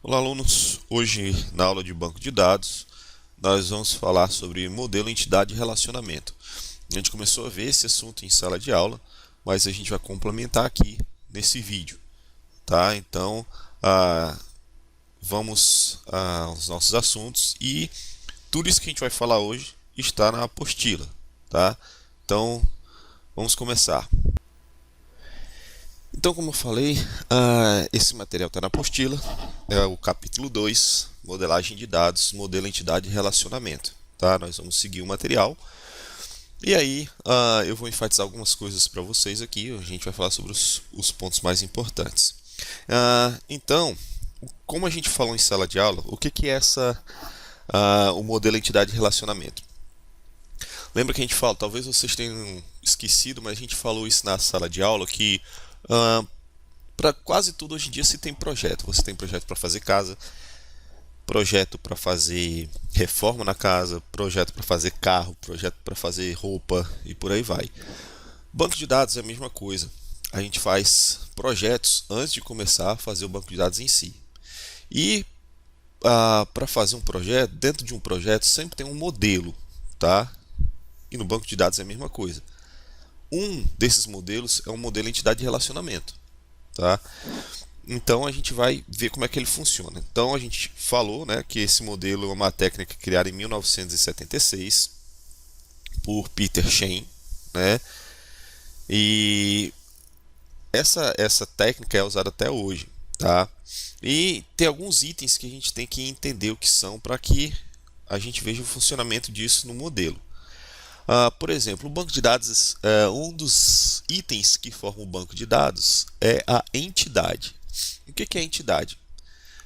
Olá, alunos! Hoje, na aula de banco de dados, nós vamos falar sobre modelo, entidade e relacionamento. A gente começou a ver esse assunto em sala de aula, mas a gente vai complementar aqui nesse vídeo, tá? Então, vamos aos nossos assuntos e tudo isso que a gente vai falar hoje está na apostila, tá? Então, vamos começar. Então, como eu falei, esse material está na apostila, é o capítulo 2, modelagem de dados, modelo, entidade e relacionamento. Tá? Nós vamos seguir o material e aí eu vou enfatizar algumas coisas para vocês aqui, a gente vai falar sobre os pontos mais importantes. Então, como a gente falou em sala de aula, o que é o modelo, entidade e relacionamento? Lembra que a gente fala, talvez vocês tenham esquecido, mas a gente falou isso na sala de aula, que para quase tudo hoje em dia se tem projeto. Você tem projeto para fazer casa, projeto para fazer reforma na casa, projeto para fazer carro, projeto para fazer roupa e por aí vai. Banco de dados é a mesma coisa. A gente faz projetos antes de começar a fazer o banco de dados em si. E para fazer um projeto, dentro de um projeto sempre tem um modelo, tá? E no banco de dados é a mesma coisa. Um desses modelos é um modelo entidade de relacionamento, tá? Então a gente vai ver como é que ele funciona. Então a gente falou, né, que esse modelo é uma técnica criada em 1976 por Peter Shane, né? E essa técnica é usada até hoje, tá? E tem alguns itens que a gente tem que entender o que são para que a gente veja o funcionamento disso no modelo. Por exemplo, o banco de dados, um dos itens que forma o banco de dados é a entidade. O que é a entidade?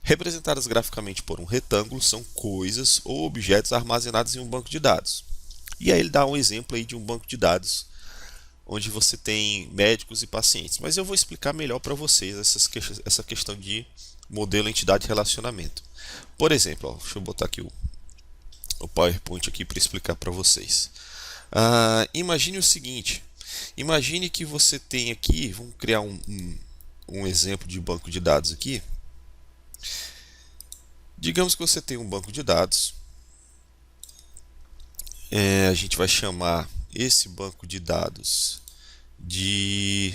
Representadas graficamente por um retângulo, são coisas ou objetos armazenados em um banco de dados. E aí ele dá um exemplo aí de um banco de dados onde você tem médicos e pacientes. Mas eu vou explicar melhor para vocês essa questão de modelo, entidade e relacionamento. Por exemplo, ó, deixa eu botar aqui o PowerPoint aqui para explicar para vocês. Imagine o seguinte: imagine que você tem aqui, vamos criar um exemplo de banco de dados aqui. Digamos que você tem um banco de dados. A gente vai chamar esse banco de dados de.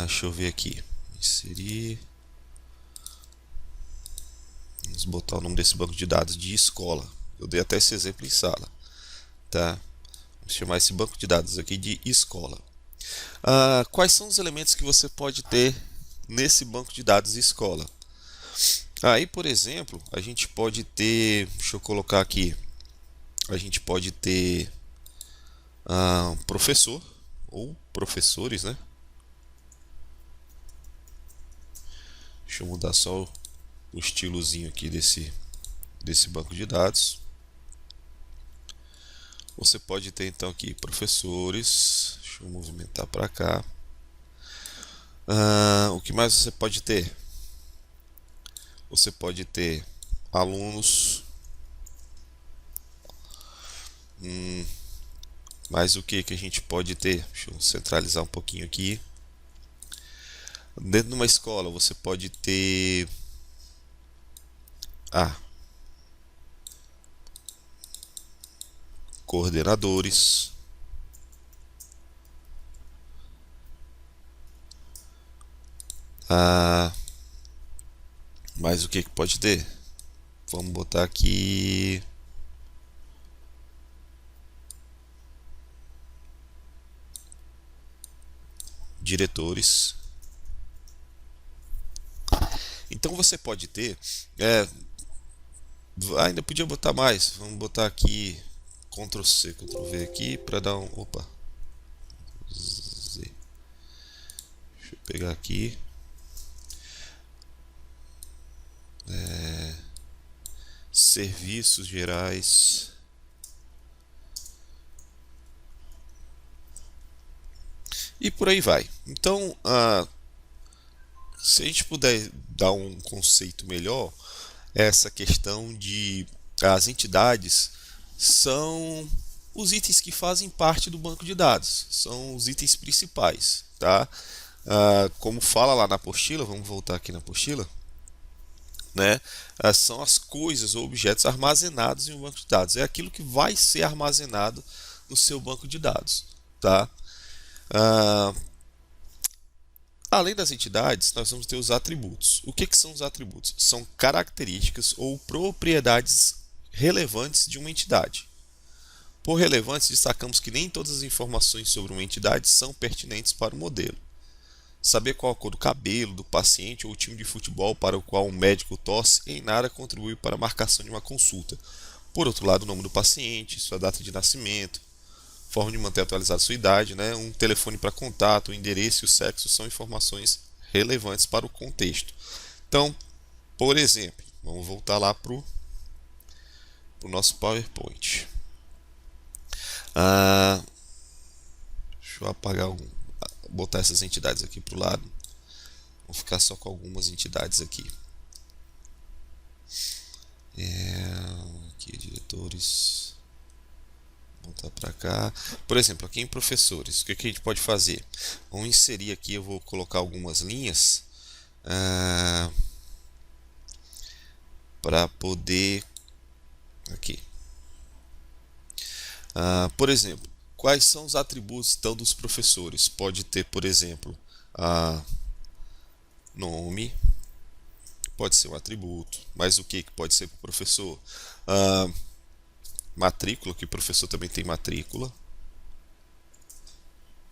Deixa eu ver aqui. Inserir. Vamos botar o nome desse banco de dados de escola. Eu dei até esse exemplo em sala. Tá? Vamos chamar esse banco de dados aqui de escola. Quais são os elementos que você pode ter nesse banco de dados escola? Aí, por exemplo, a gente pode ter, deixa eu colocar aqui, a gente pode ter um professor ou professores, né? Deixa eu mudar só o estilozinho aqui desse banco de dados. Você pode ter então aqui professores, deixa eu movimentar para cá. O que mais você pode ter? Você pode ter alunos. Mas o que a gente pode ter? Deixa eu centralizar um pouquinho aqui. Dentro de uma escola você pode ter coordenadores, mas o que pode ter? Vamos botar aqui diretores. Então você pode ter, ainda podia botar mais. Vamos botar aqui Ctrl C, Ctrl V aqui para dar um, opa, Z. Deixa eu pegar aqui. Serviços gerais. E por aí vai. Então, se a gente puder dar um conceito melhor, essa questão de as entidades são os itens que fazem parte do banco de dados, são os itens principais, tá? Como fala lá na apostila, vamos voltar aqui na apostila. né? São as coisas ou objetos armazenados em um banco de dados. É aquilo que vai ser armazenado no seu banco de dados, tá? Ah, Além das entidades, nós vamos ter os atributos. O que são os atributos? São características ou propriedades relevantes de uma entidade. Por relevantes, destacamos que nem todas as informações sobre uma entidade são pertinentes para o modelo. Saber qual a cor do cabelo do paciente ou o time de futebol para o qual um médico torce em nada contribui para a marcação de uma consulta. Por outro lado, o nome do paciente, sua data de nascimento, forma de manter atualizada sua idade, né? Um telefone para contato, o endereço e o sexo são informações relevantes para o contexto. Então, por exemplo, vamos voltar lá para o nosso PowerPoint. Deixa eu apagar botar essas entidades aqui para o lado. Vou ficar só com algumas entidades aqui. Aqui, diretores. Voltar para cá. Por exemplo, aqui em professores, o que a gente pode fazer? Vamos inserir aqui, eu vou colocar algumas linhas para poder aqui. Por exemplo, quais são os atributos então dos professores? Pode ter, por exemplo, nome, pode ser um atributo, mas o que pode ser para o professor? Matrícula, que o professor também tem matrícula,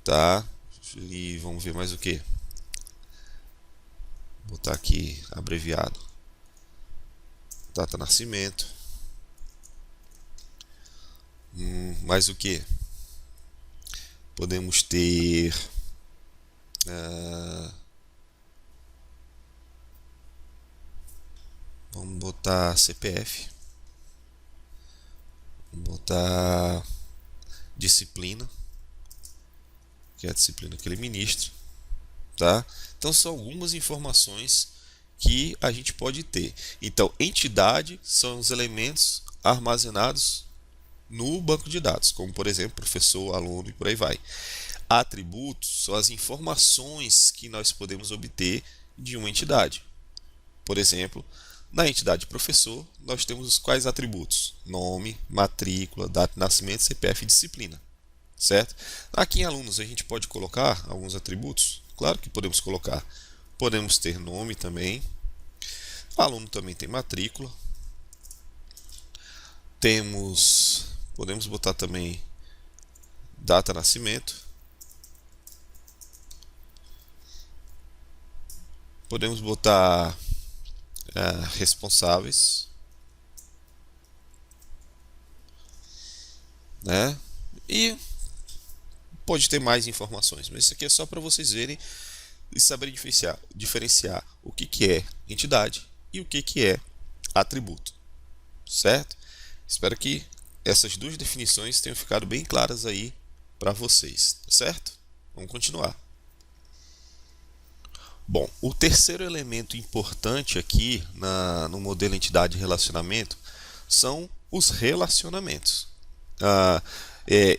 tá? E vamos ver mais o que? Vou botar aqui abreviado. Data de nascimento. Mais o que? Podemos ter vamos botar CPF. Vamos botar disciplina, que é a disciplina que ele ministra, tá? Então são algumas informações que a gente pode ter. Então, entidade são os elementos armazenados no banco de dados, como por exemplo, professor, aluno e por aí vai. Atributos são as informações que nós podemos obter de uma entidade. Por exemplo, na entidade professor, nós temos os quais atributos? Nome, matrícula, data de nascimento, CPF e disciplina, certo? Aqui em alunos a gente pode colocar alguns atributos? Claro que podemos colocar. Podemos ter nome também. O aluno também tem matrícula. Podemos botar também data de nascimento. Podemos botar responsáveis, né? E pode ter mais informações, mas isso aqui é só para vocês verem e saberem diferenciar o que é entidade e o que é atributo, certo? Espero que essas duas definições tenham ficado bem claras aí para vocês, certo? Vamos continuar. Bom, o terceiro elemento importante aqui no modelo entidade e relacionamento são os relacionamentos.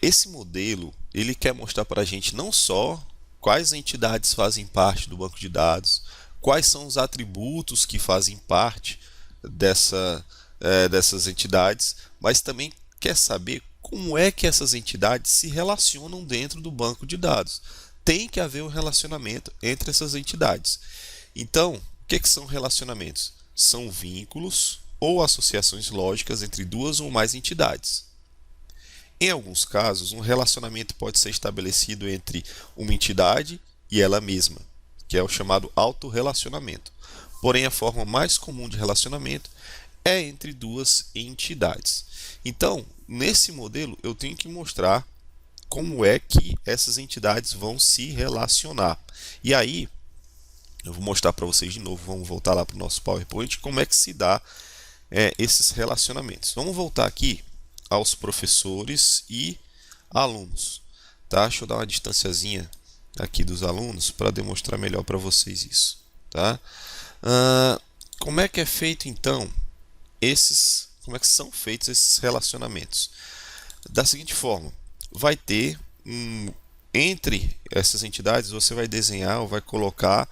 Esse modelo ele quer mostrar para a gente não só quais entidades fazem parte do banco de dados, quais são os atributos que fazem parte dessas entidades, mas também quer saber como é que essas entidades se relacionam dentro do banco de dados. Tem que haver um relacionamento entre essas entidades. Então, o que são relacionamentos? São vínculos ou associações lógicas entre duas ou mais entidades. Em alguns casos, um relacionamento pode ser estabelecido entre uma entidade e ela mesma, que é o chamado autorrelacionamento. Porém, a forma mais comum de relacionamento é entre duas entidades. Então, nesse modelo, eu tenho que mostrar como é que essas entidades vão se relacionar. E aí, eu vou mostrar para vocês de novo, vamos voltar lá para o nosso PowerPoint, como é que se dá esses relacionamentos. Vamos voltar aqui aos professores e alunos. Tá? Deixa eu dar uma distanciazinha aqui dos alunos para demonstrar melhor para vocês isso. Tá? Como é que é feito então como é que são feitos esses relacionamentos? Da seguinte forma, vai ter entre essas entidades, você vai desenhar ou vai colocar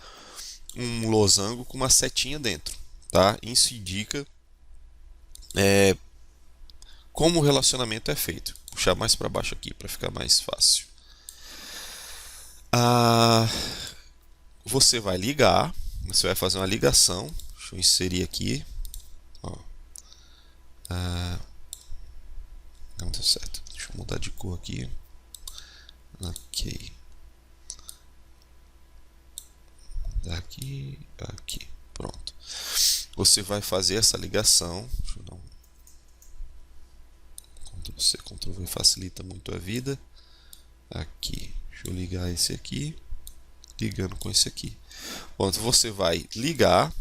um losango com uma setinha dentro, tá? Isso indica como o relacionamento é feito. Vou puxar mais para baixo aqui para ficar mais fácil. Você vai ligar, você vai fazer uma ligação. Deixa eu inserir aqui. Ó. Não deu certo. Deixa eu mudar de cor aqui. Ok. Daqui, aqui. Pronto. Você vai fazer essa ligação. Deixa eu dar um Ctrl+C, Ctrl+V facilita muito a vida. Aqui. Deixa eu ligar esse aqui. Ligando com esse aqui. Pronto, você vai ligar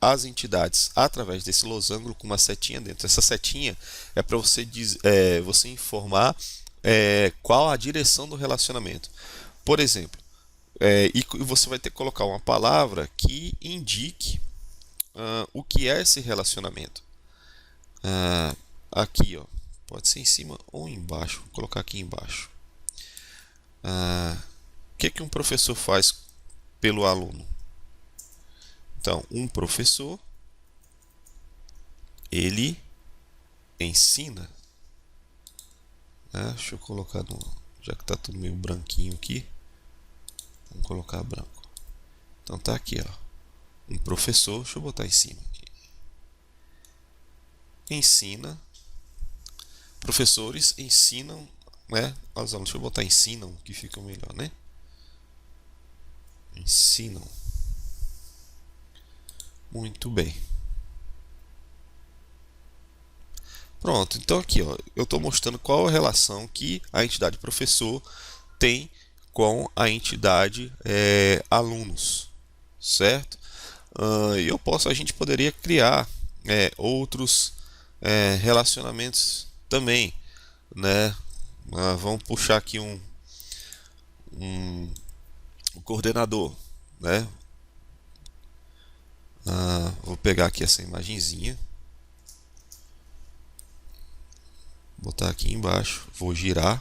as entidades através desse losango com uma setinha dentro. Essa setinha é para você, você informar qual a direção do relacionamento. Por exemplo, e você vai ter que colocar uma palavra que indique o que é esse relacionamento. Aqui, ó, pode ser em cima ou embaixo. Vou colocar aqui embaixo. O que um professor faz pelo aluno? Então, um professor, ele ensina. Deixa eu colocar já que está tudo meio branquinho aqui, vamos colocar branco. Então tá aqui, ó, um professor, deixa eu botar em cima aqui. Ensina. Professores ensinam, aos alunos. Deixa eu botar ensinam, que fica melhor, né? Ensinam. Muito bem. Pronto, então aqui, ó, eu estou mostrando qual a relação que a entidade professor tem com a entidade alunos, certo? A gente poderia criar outros relacionamentos também, né? Vamos puxar aqui um coordenador, né? Vou pegar aqui essa imagenzinha, botar aqui embaixo, vou girar,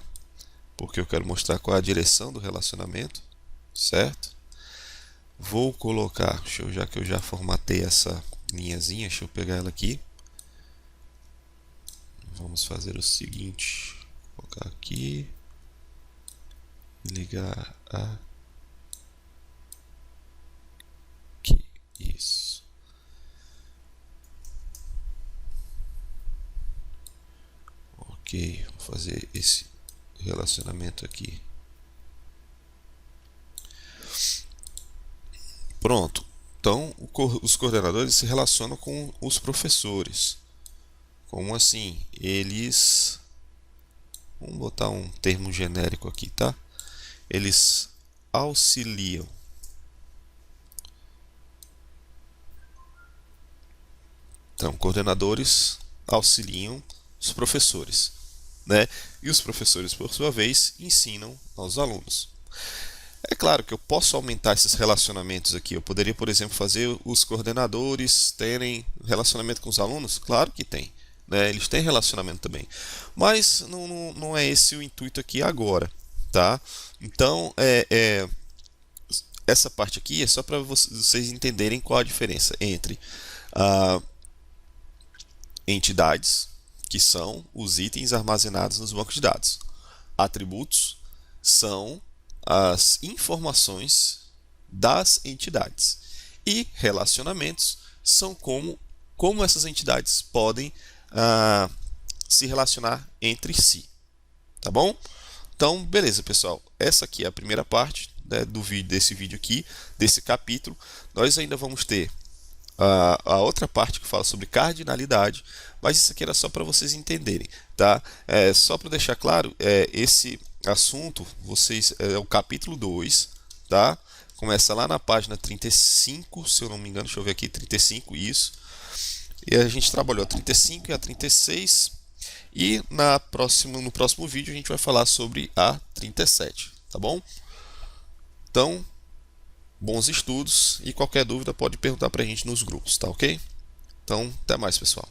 porque eu quero mostrar qual é a direção do relacionamento, certo? Vou colocar, já que eu já formatei essa linhazinha, deixa eu pegar ela aqui. Vamos fazer o seguinte, vou colocar aqui, ligar aqui, isso. Ok, vou fazer esse relacionamento aqui. Pronto. Então, os coordenadores se relacionam com os professores. Como assim? Eles... Vamos botar um termo genérico aqui, tá? Eles auxiliam. Então, coordenadores auxiliam os professores, né? E os professores, por sua vez, ensinam aos alunos. É claro que eu posso aumentar esses relacionamentos aqui. Eu poderia, por exemplo, fazer os coordenadores terem relacionamento com os alunos? Claro que tem, né? Eles têm relacionamento também. Mas não é esse o intuito aqui agora, tá? Então, essa parte aqui é só para vocês entenderem qual a diferença entre entidades, que são os itens armazenados nos bancos de dados. Atributos são as informações das entidades. E relacionamentos são como essas entidades podem se relacionar entre si. Tá bom? Então, beleza, pessoal. Essa aqui é a primeira parte, né, desse vídeo aqui, desse capítulo. Nós ainda vamos ter a outra parte que fala sobre cardinalidade, mas isso aqui era só para vocês entenderem, tá? Só para deixar claro, esse assunto é o capítulo 2, tá? Começa lá na página 35, se eu não me engano, deixa eu ver aqui, 35, isso. E a gente trabalhou a 35 e a 36, e no próximo vídeo a gente vai falar sobre a 37, tá bom? Então, bons estudos, e qualquer dúvida pode perguntar pra gente nos grupos, tá ok? Então, até mais, pessoal.